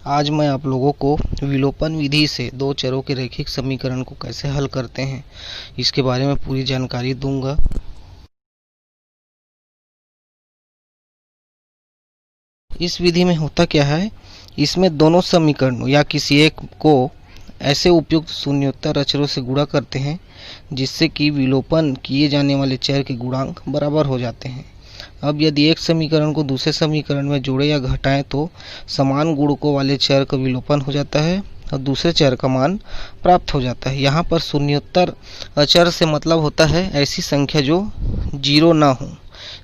आज मैं आप लोगों को विलोपन विधि से दो चरों के रैखिक समीकरण को कैसे हल करते हैं इसके बारे में पूरी जानकारी दूंगा। इस विधि में होता क्या है, इसमें दोनों समीकरणों या किसी एक को ऐसे उपयुक्त शून्योत्तर अचरों से गुणा करते हैं जिससे कि विलोपन किए जाने वाले चर के गुणांक बराबर हो जाते हैं। अब यदि एक समीकरण को दूसरे समीकरण में जोड़े या घटाएं तो समान गुणकों वाले चर का विलोपन हो जाता है और दूसरे चर का मान प्राप्त हो जाता है। यहाँ पर शून्योत्तर अचर से मतलब होता है ऐसी संख्या जो जीरो ना हो,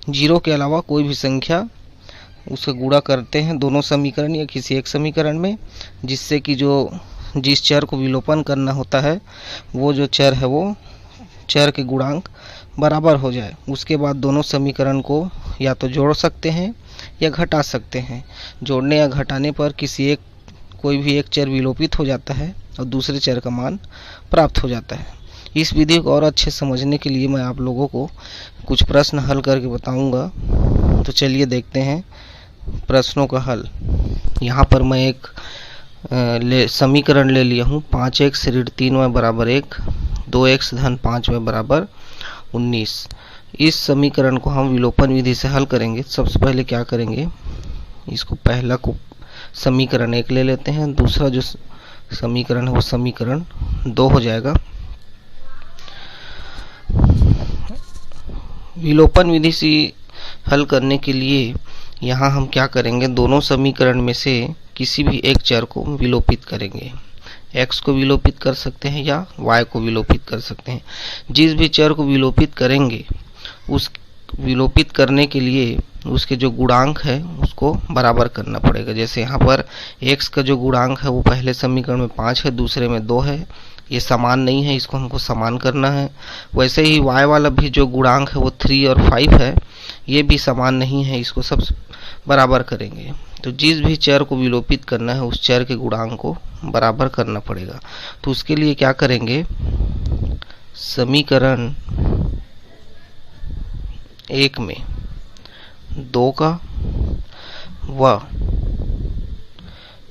जीरो के अलावा कोई भी संख्या उसे गुणा करते हैं दोनों समीकरण या किसी एक समीकरण में, जिससे कि जिस चर को विलोपन करना होता है वो जो चर है वो चर के गुणांक बराबर हो जाए। उसके बाद दोनों समीकरण को या तो जोड़ सकते हैं या घटा सकते हैं। जोड़ने या घटाने पर कोई भी एक चर विलोपित हो जाता है और दूसरे चर का मान प्राप्त हो जाता है। इस विधि को और अच्छे समझने के लिए मैं आप लोगों को कुछ प्रश्न हल करके बताऊंगा। तो चलिए देखते हैं प्रश्नों का हल। यहाँ पर मैं एक समीकरण ले लिया हूँ 5x ऋण 3y बराबर 1, 2x धन 5y बराबर 19। इस समीकरण को हम विलोपन विधि से हल करेंगे। सबसे पहले क्या करेंगे, इसको पहला को समीकरण 1 ले लेते हैं, दूसरा जो समीकरण है वो समीकरण 2 हो जाएगा। विलोपन विधि से हल करने के लिए यहाँ हम क्या करेंगे, दोनों समीकरण में से किसी भी एक चर को विलोपित करेंगे। x को विलोपित कर सकते हैं या y को विलोपित कर सकते हैं। जिस भी चर को विलोपित करेंगे उस विलोपित करने के लिए उसके जो गुणांक है उसको बराबर करना पड़ेगा। जैसे यहाँ पर x का जो गुणांक है वो पहले समीकरण में 5 है, दूसरे में 2 है, ये समान नहीं है, इसको हमको समान करना है। वैसे ही y वाला भी जो गुणांक है वो 3 और 5 है, ये भी समान नहीं है, इसको सब बराबर करेंगे। तो जिस भी चर को विलोपित करना है उस चर के गुणांक को बराबर करना पड़ेगा। तो उसके लिए क्या करेंगे, समीकरण 1 में 2 का व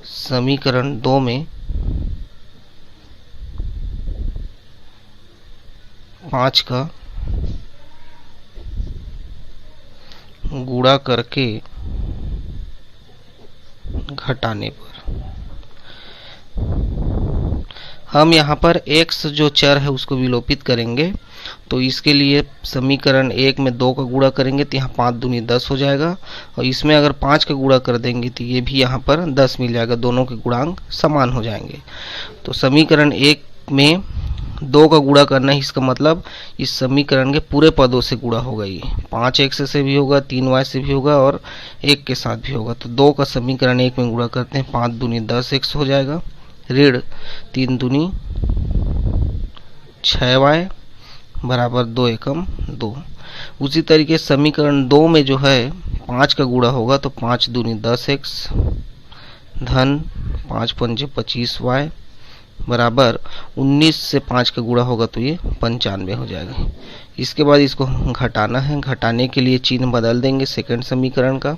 समीकरण 2 में 5 का गुणा करके घटाने पर हम यहाँ पर x जो चर है उसको विलोपित करेंगे। तो इसके लिए समीकरण 1 में 2 का गुणा करेंगे तो यहाँ 5 दूनी 10 हो जाएगा, और इसमें अगर 5 का गुणा कर देंगे तो ये भी यहाँ पर 10 मिल जाएगा, दोनों के गुणांक समान हो जाएंगे। तो समीकरण 1 में 2 का गुणा करना है, इसका मतलब इस समीकरण के पूरे पदों से गुणा होगा। ये 5x से भी होगा, 3y से भी होगा और 1 के साथ भी होगा। तो 2 का समीकरण 1 में गुणा करते हैं, 5 दूनी 10x हो जाएगा, ऋण 3 दूनी 6y बराबर 2 एकम 2। उसी तरीके समीकरण 2 में जो है 5 का गुणा होगा तो 5 दूनी 10x धन 5 पंजे 25y बराबर 19 से 5 का गुणा होगा तो ये 95 हो जाएगा। इसके बाद इसको घटाना है, घटाने के लिए चिन्ह बदल देंगे सेकंड समीकरण का,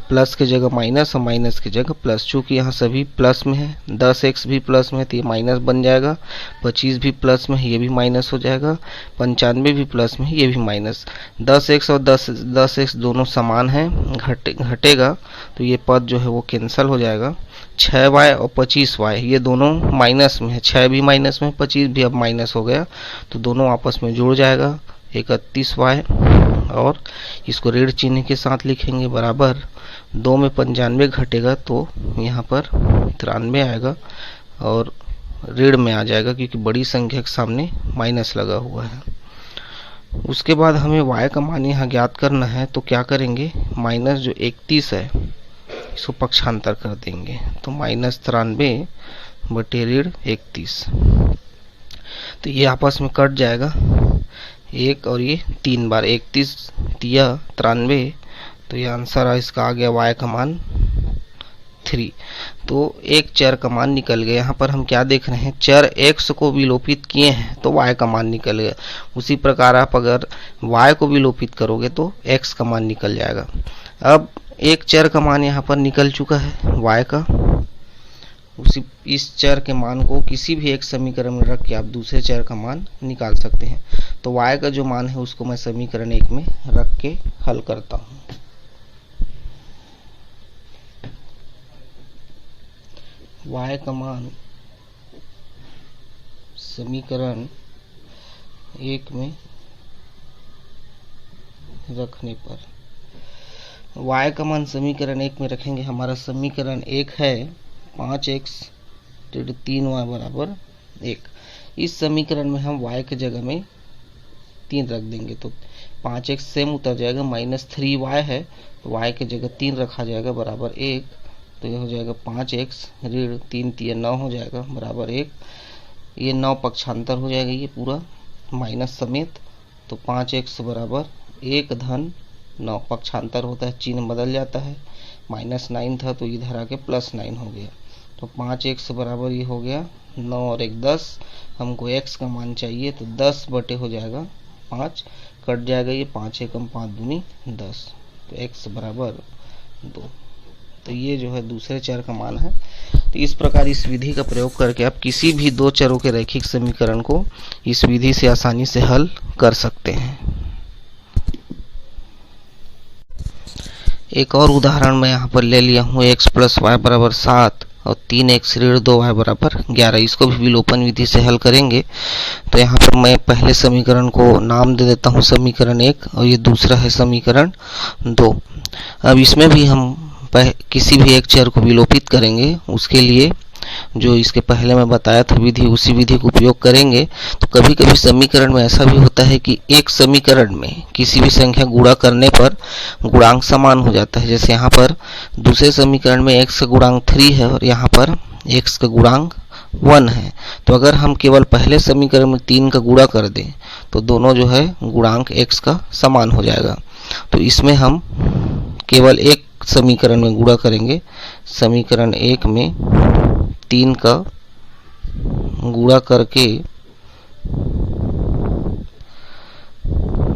प्लस के जगह माइनस और माइनस की जगह प्लस। चूँकि यहाँ सभी प्लस में है, 10x भी प्लस में है तो ये माइनस बन जाएगा, 25 भी प्लस में है ये भी माइनस हो जाएगा, 95 भी प्लस में है ये भी माइनस। 10x और 10x दोनों समान हैं, घटेगा तो ये पद जो है वो कैंसिल हो जाएगा। 6y और 25y ये दोनों माइनस में है, 6 भी माइनस में, 25 भी अब माइनस हो गया तो दोनों आपस में जुड़ जाएगा 31y, और इसको ऋण चिन्ह के साथ लिखेंगे बराबर 2 में 95 घटेगा तो यहाँ पर 93 आएगा और ऋण में आ जाएगा क्योंकि बड़ी संख्या के सामने माइनस लगा हुआ है। उसके बाद हमें y का मान यहाँ ज्ञात करना है, तो क्या करेंगे, माइनस जो 31 है इसको पक्षांतर कर देंगे तो -93 बटे ऋण 31। तो ये आपस में कट जाएगा, 1 और ये 3 बार 31 तिया 93, तो ये आंसर इसका आ गया y का मान 3। तो एक चर का मान निकल गया। यहाँ पर हम क्या देख रहे हैं, चर x को विलोपित किए हैं तो y का मान निकल गया। उसी प्रकार आप अगर y को विलोपित करोगे तो x का मान निकल जाएगा। अब एक चर का मान यहाँ पर निकल चुका है y का, उसी इस चर के मान को किसी भी एक समीकरण में रख के आप दूसरे चर का मान निकाल सकते हैं। तो y का जो मान है उसको मैं समीकरण 1 में रख के हल करता हूँ। y का मान समीकरण 1 में रखने पर, y का मान समीकरण 1 में रखेंगे। हमारा समीकरण 1 है 5x + 3y बराबर 1। इस समीकरण में हम y के जगह में 3 रख देंगे तो 5x सेम उतर जाएगा, -3y है तो y के जगह 3 रखा जाएगा बराबर 1। तो ये हो जाएगा 5x ऋण 3 × 9 हो जाएगा बराबर 1। ये 9 पक्षांतर हो जाएगा ये पूरा माइनस समेत। तो 5x बराबर 1 धन 9 पक्षांतर होता है, चिन्ह बदल जाता है। -9 था तो इधर आके +9 हो गया। तो 5x बराबर ये हो गया 9 और 1 10। हमको x का मान चाहिए तो 10 बटे हो जाएगा 5, कट जाएगा ये 5 एकम 5 दूनी 10। तो x बराबर 2। तो ये जो है दूसरे चर का मान है। तो इस प्रकार इस विधि का प्रयोग करके आप किसी भी दो चरों के रैखिक समीकरण को इस विधि से आसानी से हल कर सकते हैं। एक और उदाहरण मैं यहाँ पर ले लिया हूँ, x + y बराबर 7 और 3x ऋण 2y बराबर 11। इसको भी विलोपन विधि से हल करेंगे। तो यहाँ पर मैं पहले समीकरण को नाम दे देता हूँ समीकरण 1 और ये दूसरा है समीकरण 2। अब इसमें भी हम किसी भी एक चर को विलोपित करेंगे, उसके लिए जो इसके पहले मैं बताया था विधि, उसी विधि का उपयोग करेंगे। तो कभी कभी समीकरण में ऐसा भी होता है कि एक समीकरण में किसी भी संख्या गुणा करने पर गुणांक समान हो जाता है। जैसे यहाँ पर दूसरे समीकरण में x का गुणांक 3 है और यहाँ पर x का गुणांक 1 है। तो अगर हम केवल पहले समीकरण में 3 का गुणा कर दें तो दोनों जो है गुणांक x का समान हो जाएगा। तो इसमें हम केवल एक समीकरण में गुणा करेंगे। समीकरण 1 में 3 का गुणा करके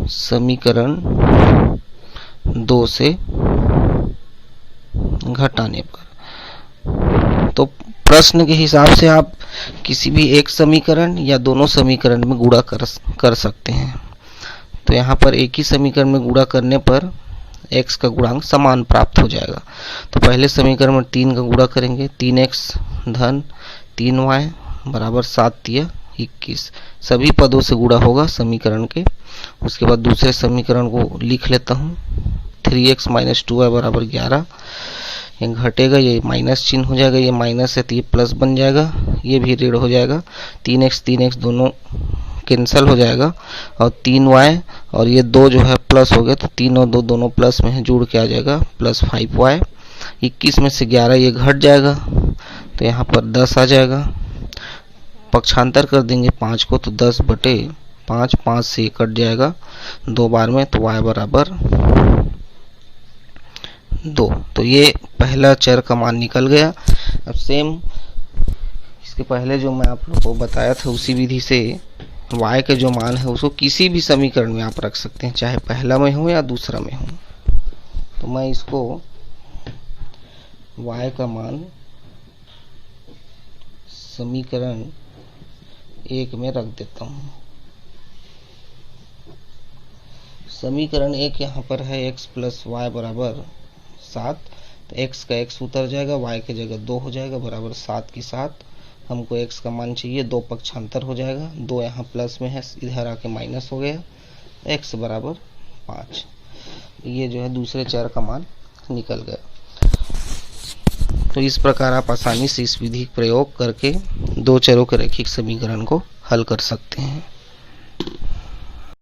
समीकरण 2 से घटाने पर, तो प्रश्न के हिसाब से आप किसी भी एक समीकरण या दोनों समीकरण में गुणा कर सकते हैं। तो यहाँ पर एक ही समीकरण में गुणा करने पर x का गुणांक समान प्राप्त हो जाएगा। तो पहले समीकरण में 3 का गुणा करेंगे, 3x धन 3y बराबर 7 × 21। सभी पदों से गुणा होगा समीकरण के। उसके बाद दूसरे समीकरण को लिख लेता हूँ, 3x - 2y बराबर 11। ये घटेगा, ये माइनस चिन्ह हो जाएगा, ये माइनस है तो ये प्लस बन जाएगा, ये भी ऋण हो जाएगा। 3x दोनों कैंसिल हो जाएगा और 3y और ये 2 जो है प्लस हो गया, तो 3 और 2 दोनों प्लस में है, जुड़ के आ जाएगा +5y। 21 में से 11 ये घट जाएगा तो यहाँ पर 10 आ जाएगा। पक्षांतर कर देंगे 5 को तो 10 बटे 5, 5 से ये कट जाएगा 2 बार में, तो y बराबर 2। तो ये पहला चर का मान निकल गया। अब सेम इसके पहले जो मैं आप लोगों को बताया था उसी विधि से y का जो मान है उसको किसी भी समीकरण में आप रख सकते हैं, चाहे पहला में हो या दूसरा में हो। तो मैं इसको y का मान समीकरण 1 में रख देता हूँ। समीकरण 1 यहाँ पर है x + y बराबर 7। तो x का x उतर जाएगा, y के जगह 2 हो जाएगा बराबर 7 की 7। हमको x का मान चाहिए, 2 पक्षांतर हो जाएगा, 2 यहाँ प्लस में है इधर आके माइनस हो गया, x बराबर 5। ये जो है दूसरे चर का मान निकल गया। तो इस प्रकार आप आसानी से इस विधि प्रयोग करके दो चरों के रैखिक समीकरण को हल कर सकते हैं।